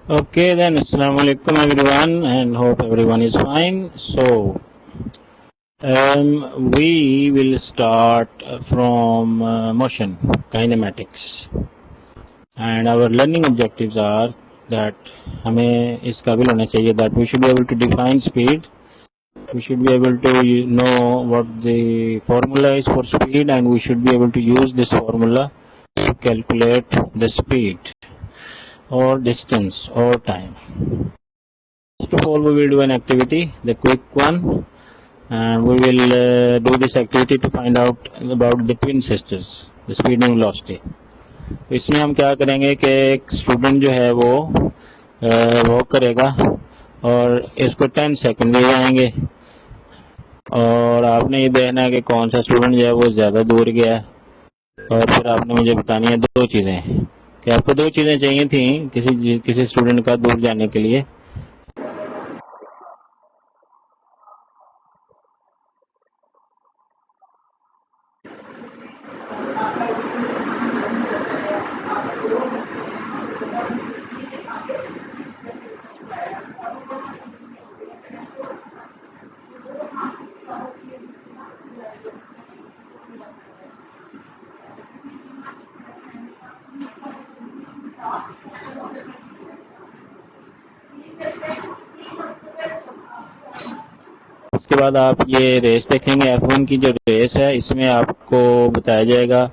Okay, then Assalamu alaikum everyone, and hope everyone is fine. So, we will start from motion kinematics, and our learning objectives are that हमें इस काबिल होना चाहिए that we should be able to define speed. We should be able to know what the formula is for speed, and we should be able to use this formula to calculate the speed or distance or time. First of all, we will do an activity, the quick one, and we will do this activity to find out about the twin sisters, the speed and velocity. तो इसमें हम क्या करेंगे कि एक student जो है वो वॉक करेगा और इसको 10 सेकंड दिए जाएंगे और आपने ये देखना है कि कौन सा स्टूडेंट जो है वो ज़्यादा दूर गया है और फिर आपने मुझे बतानी है दो चीज़ें कि आपको दो चीज़ें चाहिए थी किसी स्टूडेंट का दूर जाने के लिए। उसके बाद आप ये रेस देखेंगे F1 की जो रेस है इसमें आपको बताया जाएगा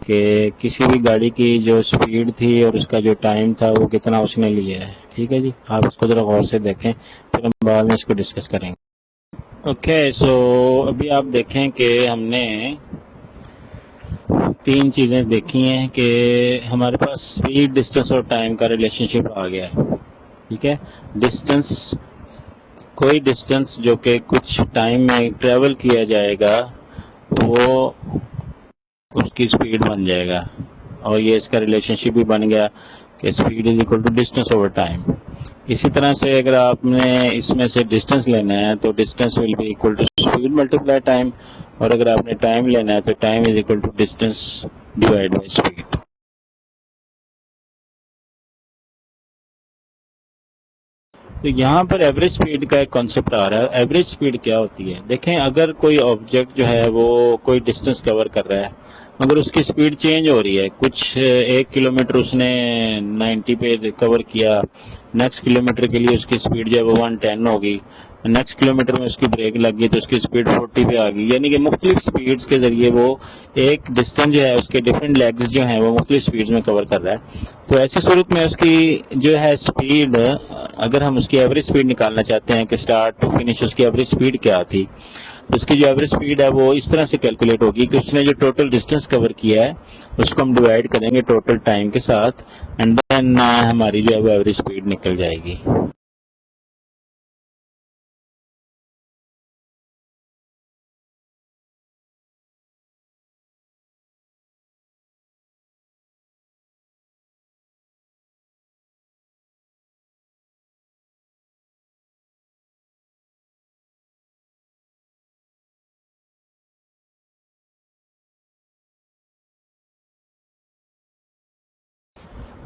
कि किसी भी गाड़ी की जो स्पीड थी और उसका जो टाइम था वो कितना उसने लिया है। ठीक है जी, आप इसको ज़रा गौर से देखें, फिर हम बाद में इसको डिस्कस करेंगे। ओके, सो अभी आप देखें कि हमने तीन चीज़ें देखी हैं कि हमारे पास स्पीड, डिस्टेंस और टाइम का रिलेशनशिप आ गया है। ठीक है, डिस्टेंस, कोई डिस्टेंस जो कि कुछ टाइम में ट्रेवल किया जाएगा वो उसकी स्पीड बन जाएगा और ये इसका रिलेशनशिप भी बन गया कि speed is equal to distance over time. इसी तरह से अगर आपने इसमें से डिस्टेंस लेना है तो distance will be equal to speed multiply time, और अगर आपने टाइम लेना है तो time is equal to distance divide by speed. तो यहाँ पर एवरेज स्पीड का एक कॉन्सेप्ट आ रहा है। एवरेज स्पीड क्या होती है? देखें, अगर कोई ऑब्जेक्ट जो है वो कोई डिस्टेंस कवर कर रहा है मगर उसकी स्पीड चेंज हो रही है, कुछ 1 किलोमीटर उसने 90 पे कवर किया, नेक्स्ट किलोमीटर के लिए उसकी स्पीड जो है वो 110 होगी, नेक्स्ट किलोमीटर में उसकी ब्रेक लग गई तो उसकी स्पीड 40 पे आ गई, यानी कि मुख्तलिफ स्पीड्स के ज़रिए वो एक डिस्टेंस जो है उसके डिफरेंट लेग्स जो हैं वो मुख्तलिफ स्पीड्स में कवर कर रहा है। तो ऐसी सूरत में उसकी जो है स्पीड, अगर हम उसकी एवरेज स्पीड निकालना चाहते हैं कि स्टार्ट टू फिनिश उसकी एवरेज स्पीड क्या थी, तो उसकी जो एवरेज स्पीड है वो इस तरह से कैलकुलेट होगी कि उसने जो टोटल डिस्टेंस कवर किया है उसको हम डिवाइड करेंगे टोटल टाइम के साथ, एंड देन हमारी जो है वो एवरेज स्पीड निकल जाएगी।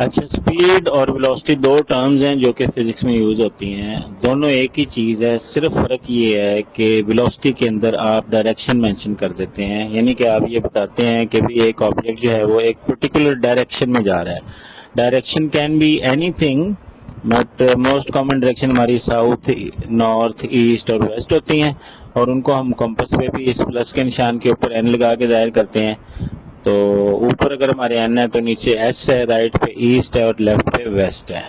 अच्छा, स्पीड और वेलोसिटी दो टर्म्स हैं जो कि फिजिक्स में यूज होती हैं, दोनों एक ही चीज़ है, सिर्फ फ़र्क ये है कि वेलोसिटी के अंदर आप डायरेक्शन मेंशन कर देते हैं, यानी कि आप ये बताते हैं कि भी एक ऑब्जेक्ट जो है वो एक पर्टिकुलर डायरेक्शन में जा रहा है। Direction can be anything, but most common direction हमारी साउथ, नॉर्थ, ईस्ट और वेस्ट होती हैं, और उनको हम कंपास पे भी इस प्लस के निशान के ऊपर एन लगा के जाहिर करते हैं। तो ऊपर अगर हमारे एन है तो नीचे एस है, राइट पे ईस्ट है और लेफ्ट पे वेस्ट है।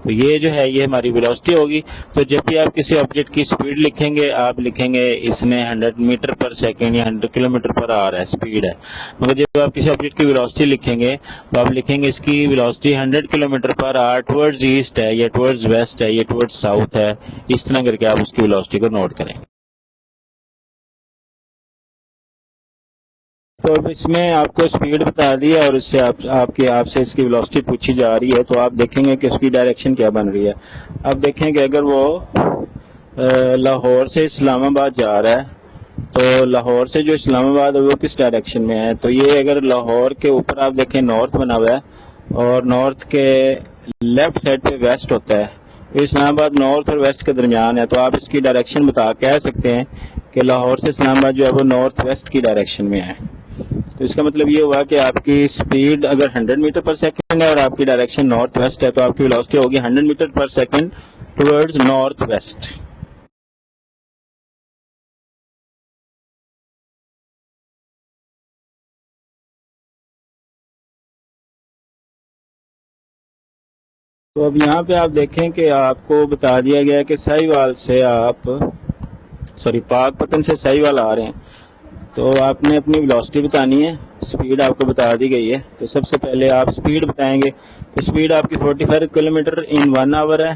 तो ये जो है ये हमारी वेलोसिटी होगी। तो जब भी आप किसी ऑब्जेक्ट की स्पीड लिखेंगे आप लिखेंगे इसने 100 मीटर पर सेकेंड या 100 किलोमीटर पर आवर है, स्पीड है। मगर जब आप किसी ऑब्जेक्ट की वेलोसिटी लिखेंगे तो आप लिखेंगे इसकी velocity 100 kilometre per hour towards east है, या टुवर्ड्स वेस्ट है, या टुवर्ड्स साउथ है। इस तरह करके आप उसकी वेलोसिटी को नोट करेंगे। तो अब इसमें आपको स्पीड बता दी है और इससे आपसे इसकी वेलोसिटी पूछी जा रही है, तो आप देखेंगे कि उसकी डायरेक्शन क्या बन रही है। अब देखें कि अगर वो लाहौर से इस्लामाबाद जा रहा है तो लाहौर से जो इस्लामाबाद है वो किस डायरेक्शन में है, तो ये अगर लाहौर के ऊपर आप देखें नॉर्थ बना हुआ है और नॉर्थ के लेफ्ट साइड पे वेस्ट होता है, तो इस्लामाबाद नॉर्थ और वेस्ट के दरमियान है, तो आप इसकी डायरेक्शन बता कह सकते हैं कि लाहौर से इस्लामाबाद जो है वो नॉर्थ वेस्ट की डायरेक्शन में है। तो इसका मतलब ये हुआ कि आपकी स्पीड अगर 100 मीटर पर सेकंड है और आपकी डायरेक्शन नॉर्थ वेस्ट है, तो आपकी वेलोसिटी होगी 100 मीटर पर सेकंड टुवर्ड्स नॉर्थ वेस्ट। तो अब यहाँ पे आप देखें कि आपको बता दिया गया है कि साहिवाल से आप पाकपतन से साहिवाल आ रहे हैं, तो आपने अपनी वेलोसिटी बतानी है, स्पीड आपको बता दी गई है। तो सबसे पहले आप स्पीड बताएंगे, तो स्पीड आपकी 45 किलोमीटर इन 1 आवर है,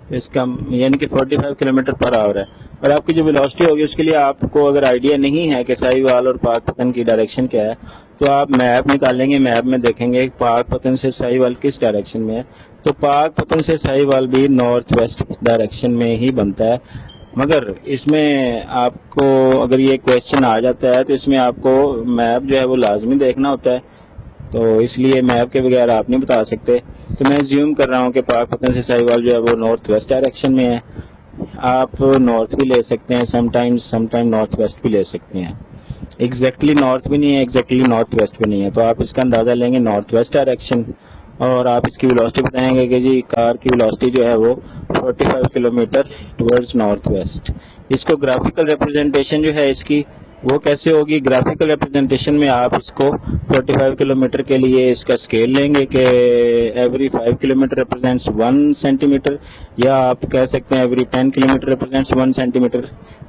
तो इसका यानी कि 45 किलोमीटर पर आवर है। और आपकी जो वेलोसिटी होगी उसके लिए आपको अगर आइडिया नहीं है कि साहिवाल और पाकपतन की डायरेक्शन क्या है, तो आप मैप निकालेंगे, मैप में देखेंगे पाकपतन से साहिवाल किस डायरेक्शन में है। तो पाकपतन से साहिवाल भी नॉर्थ वेस्ट डायरेक्शन में ही बनता है, मगर इसमें आपको अगर ये क्वेश्चन आ जाता है तो इसमें आपको मैप जो है वो लाजमी देखना होता है, तो इसलिए मैप के बगैर आप नहीं बता सकते। तो मैं ज्यूम कर रहा हूँ कि पाकपतन से साहिवाल जो है वो नॉर्थ वेस्ट डायरेक्शन में है। आप नॉर्थ भी ले सकते हैं, समटाइम नॉर्थ वेस्ट भी ले सकते हैं। एग्जैक्टली नॉर्थ भी नहीं है, एग्जैक्टली नॉर्थ वेस्ट भी नहीं है, तो आप इसका अंदाज़ा लेंगे नॉर्थ वेस्ट डायरेक्शन। और आप इसकी वेलोसिटी बताएंगे कि जी कार की वेलोसिटी जो है वो 45 किलोमीटर टुवर्ड्स नॉर्थ वेस्ट। इसको ग्राफिकल रिप्रेजेंटेशन जो है इसकी वो कैसे होगी, ग्राफिकल रिप्रेजेंटेशन में आप इसको 45 किलोमीटर के लिए इसका स्केल लेंगे कि एवरी 5 किलोमीटर रिप्रेजेंट्स 1 सेंटीमीटर, या आप कह सकते हैं एवरी 10 किलोमीटर रिप्रेजेंट्स 1 सेंटीमीटर,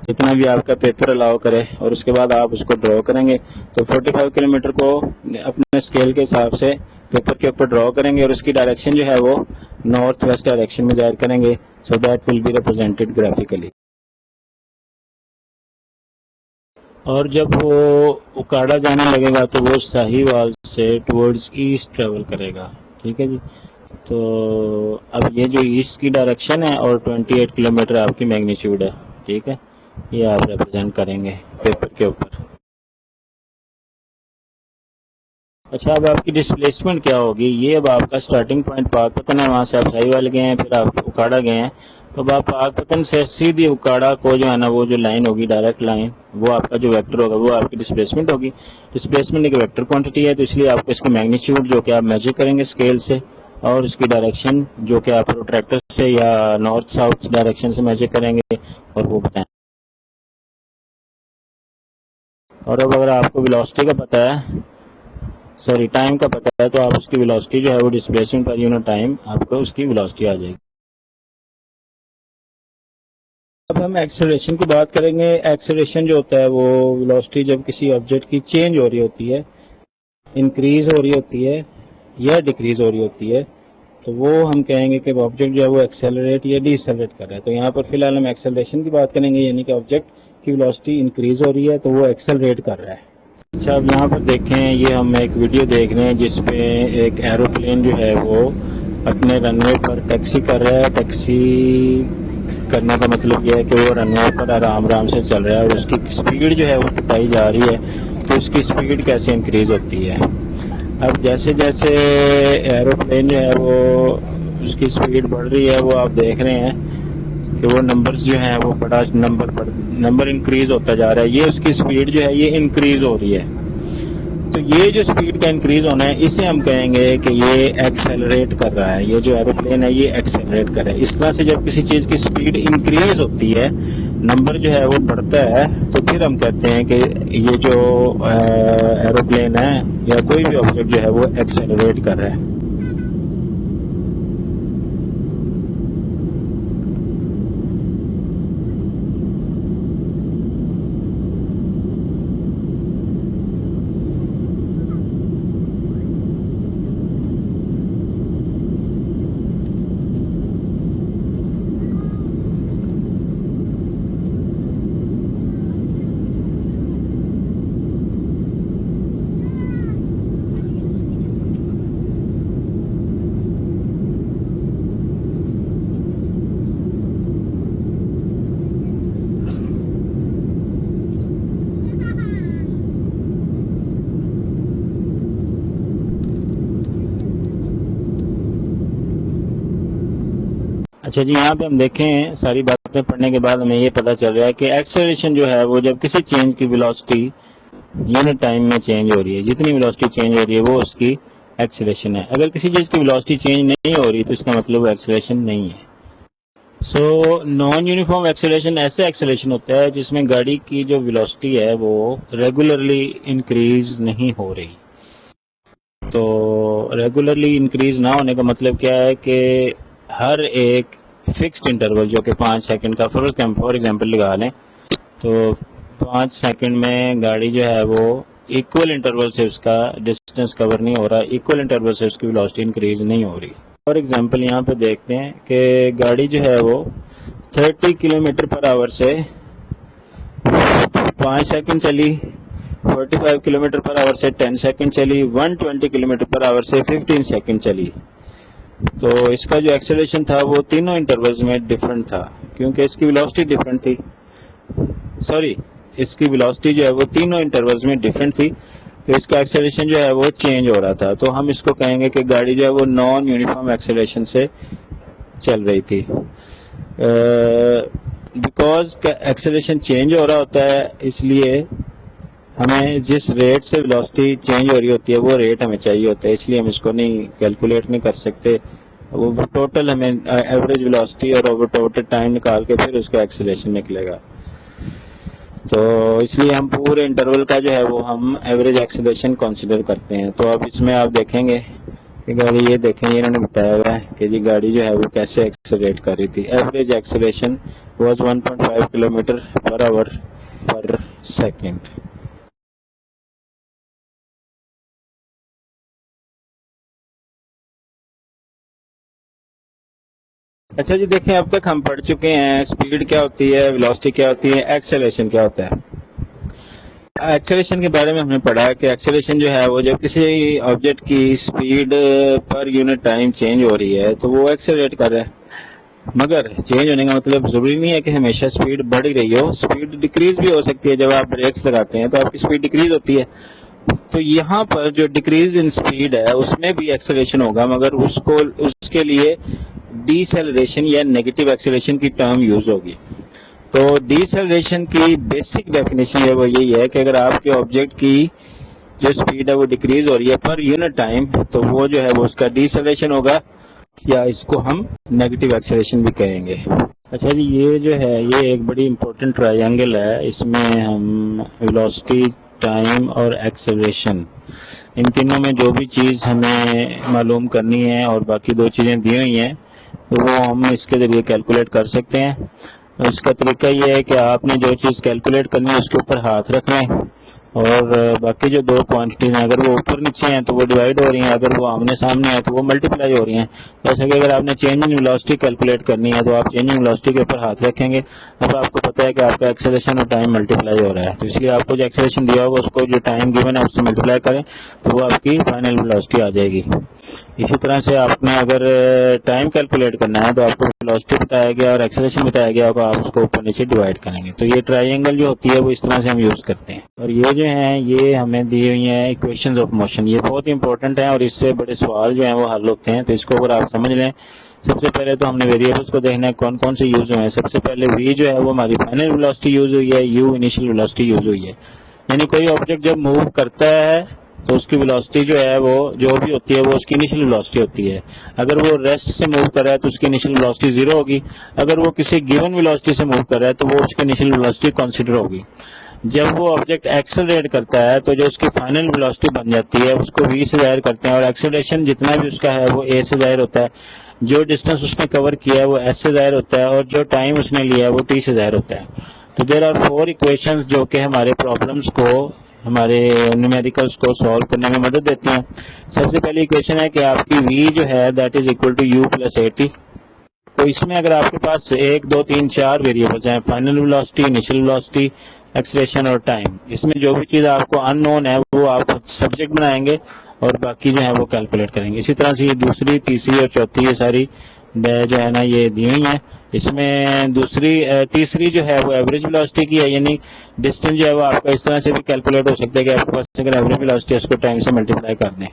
जितना भी आपका पेपर अलाउ करे, और उसके बाद आप उसको ड्रॉ करेंगे। तो 45 किलोमीटर को अपने स्केल के हिसाब से पेपर के ऊपर ड्रॉ करेंगे और उसकी डायरेक्शन जो है वो नॉर्थ वेस्ट डायरेक्शन में जाहिर करेंगे, so that will be represented graphically. और जब वो उकाड़ा जाने लगेगा तो वो साहिवाल से टुवर्ड्स ईस्ट ट्रेवल करेगा, ठीक है जी। तो अब ये जो ईस्ट की डायरेक्शन है और 28 किलोमीटर आपकी मैग्नीट्यूड है, ठीक है, ये आप रिप्रेजेंट करेंगे पेपर के ऊपर। अच्छा, अब आपकी डिस्प्लेसमेंट क्या होगी, ये अब आपका स्टार्टिंग पॉइंट पाकपतन है, वहाँ से आप साहिवाल गए हैं, फिर आप उकाड़ा गए हैं, तो अब आप पाकपतन से सीधी उकाड़ा को जो है ना वो जो लाइन होगी डायरेक्ट लाइन, वो आपका जो वेक्टर होगा वो आपकी डिस्प्लेसमेंट होगी। डिस्प्लेसमेंट एक वेक्टर क्वांटिटी है, तो इसलिए आपको इसकी मैग्नीट्यूड जो कि आप मेजर करेंगे स्केल से, और इसकी डायरेक्शन जो कि आप प्रोट्रैक्टर से या नॉर्थ साउथ डायरेक्शन से मेजर करेंगे और वो बताएं। और अब अगर आपको वेलोसिटी का पता है, सॉरी टाइम का पता है, तो आप उसकी वेलोसिटी जो है वो डिस्प्लेसमेंट पर यूनिट टाइम आपको उसकी वेलोसिटी आ जाएगी। अब हम एक्सेलरेशन की बात करेंगे। एक्सेलरेशन जो होता है वो वेलोसिटी जब किसी ऑब्जेक्ट की चेंज हो रही होती है, इंक्रीज हो रही होती है या डिक्रीज हो रही होती है, तो वो हम कहेंगे कि ऑब्जेक्ट जो है वो एक्सेलरेट या डिसेलरेट कर रहा है। तो यहाँ पर फिलहाल हम एक्सेलरेशन की बात करेंगे, यानी कि ऑब्जेक्ट की वेलोसिटी इंक्रीज हो रही है तो वो एक्सेलरेट कर रहा है। अच्छा, अब यहाँ पर देखें, ये हम एक वीडियो देख रहे हैं जिसमें एक एरोप्लेन जो है वो अपने रनवे पर टैक्सी कर रहा है। टैक्सी करने का मतलब ये है कि वो रनवे पर आराम आराम से चल रहा है और उसकी स्पीड जो है वो बताई जा रही है, तो उसकी स्पीड कैसे इंक्रीज़ होती है। अब जैसे जैसे एरोप्लेन जो है वो उसकी स्पीड बढ़ रही है, वो आप देख रहे हैं कि वो नंबर्स जो हैं वो बड़ा नंबर इंक्रीज होता जा रहा है, ये उसकी स्पीड जो है ये इंक्रीज हो रही है। तो ये जो स्पीड का इंक्रीज होना है इसे हम कहेंगे कि ये एक्सेलरेट कर रहा है, ये जो एरोप्लेन है ये एक्सेलरेट कर रहा है। इस तरह से जब किसी चीज़ की स्पीड इंक्रीज होती है, नंबर जो है वो बढ़ता है, तो फिर हम कहते हैं कि ये जो एरोप्लेन है या कोई भी ऑब्जेक्ट जो है वो एक्सेलरेट कर रहा है। अच्छा जी, यहाँ पे हम देखें सारी बातें पढ़ने के बाद हमें ये पता चल रहा है कि एक्सेलरेशन जो है वो जब किसी चेंज की वेलोसिटी यूनिट टाइम में चेंज हो रही है, जितनी वेलोसिटी चेंज हो रही है वो उसकी एक्सेलरेशन है। अगर किसी चीज़ की वेलोसिटी चेंज नहीं हो रही तो इसका मतलब वो एक्सेलरेशन नहीं है। सो नॉन यूनिफॉर्म एक्सेलरेशन ऐसे एक्सेलरेशन होता है जिसमें गाड़ी की जो वेलोसिटी है वो रेगुलरली इंक्रीज नहीं हो रही। तो रेगुलरली इंक्रीज ना होने का मतलब क्या है कि हर एक फिक्स्ड इंटरवल जो कि 5 सेकंड का फॉर एग्जांपल लगा लें, तो 5 सेकंड में गाड़ी जो है वो इक्वल इंटरवल से उसका डिस्टेंस कवर नहीं हो रहा, इक्वल इंटरवल से उसकी वेलोसिटी इंक्रीज नहीं हो रही। फॉर एग्जांपल यहाँ पे देखते हैं कि गाड़ी जो है वो 30 किलोमीटर पर आवर से 5 सेकंड चली, 45 किलोमीटर पर आवर से 10 सेकंड चली, 120 किलोमीटर पर आवर से 15 सेकंड चली। तो इसका जो एक्सेलरेशन था वो तीनों इंटरवल्स में डिफरेंट था, क्योंकि इसकी वेलोसिटी डिफरेंट थी। इसकी वेलोसिटी जो है वो तीनों इंटरवल्स में डिफरेंट थी, तो इसका एक्सेलरेशन जो है वो चेंज हो रहा था। तो हम इसको कहेंगे कि गाड़ी जो है वो नॉन यूनिफॉर्म एक्सेलरेशन से चल रही थी। बिकॉज एक्सेलरेशन चेंज हो रहा होता है, इसलिए हमें जिस रेट से वेलोसिटी चेंज हो रही होती है वो रेट हमें चाहिए होता है, इसलिए हम इसको नहीं कैलकुलेट नहीं कर सकते। वो टोटल हमें एवरेज वेलोसिटी और ओवर टोटल टाइम निकाल के फिर उसका एक्सेलरेशन निकलेगा। तो इसलिए हम पूरे इंटरवल का जो है वो हम एवरेज एक्सेलरेशन कंसीडर करते हैं। तो अब इसमें आप देखेंगे कि गाड़ी, ये देखेंगे इन्होंने बताया हुआ है कि जी गाड़ी जो है वो कैसे एक्सेलरेट कर रही थी। Average acceleration was 1.5 kilometre per hour पर सेकेंड। अच्छा जी, देखें अब तक हम पढ़ चुके हैं स्पीड क्या होती है, वेलोसिटी क्या होती है, एक्सेलरेशन क्या होता है। एक्सेलरेशन के बारे में हमने पढ़ा कि एक्सेलरेशन जो है वो जब किसी ऑब्जेक्ट की speed per unit time change हो रही है तो वो एक्सेलरेट कर रहा है। मगर चेंज होने का मतलब जरूरी नहीं है कि हमेशा स्पीड बढ़ ही रही हो, स्पीड डिक्रीज भी हो सकती है। जब आप ब्रेक्स लगाते हैं तो आपकी स्पीड डिक्रीज होती है। तो यहाँ पर जो डिक्रीज इन स्पीड है उसमें भी एक्सेलरेशन होगा, मगर उसके लिए डीसेलरेशन या नेगेटिव एक्सेलरेशन की टर्म यूज होगी। तो डीसेलरेशन की बेसिक डेफिनेशन है वो यही है कि अगर आपके ऑब्जेक्ट की जो स्पीड है वो डिक्रीज हो रही है पर यूनिट टाइम, तो वो जो है वो उसका डीसेलरेशन होगा, या इसको हम नेगेटिव एक्सेलरेशन भी कहेंगे। अच्छा जी, ये जो है ये एक बड़ी इंपॉर्टेंट ट्रायंगल है। इसमें हम वेलोसिटी, टाइम और एक्सेलरेशन, इन तीनों में जो भी चीज़ हमें मालूम करनी है और बाकी दो चीज़ें दी हुई हैं तो वो हम इसके ज़रिए कैलकुलेट कर सकते हैं। इसका तरीका ये है कि आपने जो चीज़ कैलकुलेट करनी है उसके ऊपर हाथ रखना है, और बाकी जो दो क्वांटिटीज हैं अगर वो ऊपर नीचे हैं तो वो डिवाइड हो रही हैं, अगर वो आमने सामने है तो वो मल्टीप्लाई हो रही हैं। जैसे कि अगर आपने चेंज इन वेलोसिटी कैलकुलेट करनी है तो आप चेंज इन वेलोसिटी के ऊपर हाथ रखेंगे। अब आपको पता है कि आपका एक्सेलरेशन और टाइम मल्टीप्लाई हो रहा है, तो इसलिए आपको जो एक्सेलरेशन दिया होगा उसको जो टाइम गिवन है उससे मल्टीप्लाई करें तो वो आपकी फाइनल वेलोसिटी आ जाएगी। इसी तरह से आपने अगर टाइम कैलकुलेट करना है तो आपको वेलोसिटी बताया गया और एक्सेलरेशन बताया गया होगा, आप उसको ऊपर नीचे डिवाइड करेंगे। तो ये ट्रायंगल जो होती है वो इस तरह से हम यूज़ करते हैं। और ये जो है ये हमें दी हुई है इक्वेशंस ऑफ मोशन, ये बहुत ही इंपॉर्टेंट है और इससे बड़े सवाल जो हैं वो हल होते हैं। तो इसको अगर आप समझ लें, सबसे पहले तो हमने वेरिएबल्स को देखना है कौन कौन से यूज़ हुए हैं। सबसे पहले v जो है वो हमारी फाइनल वेलोसिटी यूज़ हुई है, u इनिशियल वेलोसिटी यूज़ हुई है। यानी कोई ऑब्जेक्ट जब मूव करता है तो उसकी वेलोसिटी जो है वो जो भी होती है वो उसकी इनिशियल वेलोसिटी होती है। अगर वो रेस्ट से मूव कर रहा है तो उसकी इनिशियल वेलोसिटी 0 होगी। अगर वो किसी गिवन वेलोसिटी से मूव कर रहा है तो वो उसकी इनिशियल वेलोसिटी कंसीडर होगी। जब वो ऑब्जेक्ट एक्सेलरेट करता है तो जो उसकी फाइनल वेलोसिटी बन जाती है उसको v से जाहिर करते हैं, और एक्सेलरेशन जितना भी उसका है वो a से जाहिर होता है। जो डिस्टेंस उसने कवर किया है वो s से जाहिर होता है, और जो टाइम उसने लिया है वो t से जाहिर होता है। तो देयर आर 4 इक्वेशंस जो कि हमारे प्रॉब्लम्स को, हमारे न्यूमेरिकल्स को सॉल्व करने में मदद देती हैं। सबसे पहली इक्वेशन है कि आपकी v जो है that is equal to u plus at। तो इसमें अगर आपके पास 1 2 3 4 वेरिएबल्स हैं, final velocity, initial velocity, acceleration और टाइम, इसमें जो भी चीज़ आपको अननोन है वो आप सब्जेक्ट बनाएंगे और बाकी जो है वो कैलकुलेट करेंगे। इसी तरह से ये दूसरी, तीसरी और चौथी ये सारी जो है ना ये दी हुई हैं। इसमें तीसरी जो है वो एवरेज वेलोसिटी की है, यानी डिस्टेंस जो है वो आपका इस तरह से भी कैलकुलेट हो सकता है कि आपके पास अगर एवरेज वेलोसिटी है उसको टाइम से मल्टीप्लाई कर दें।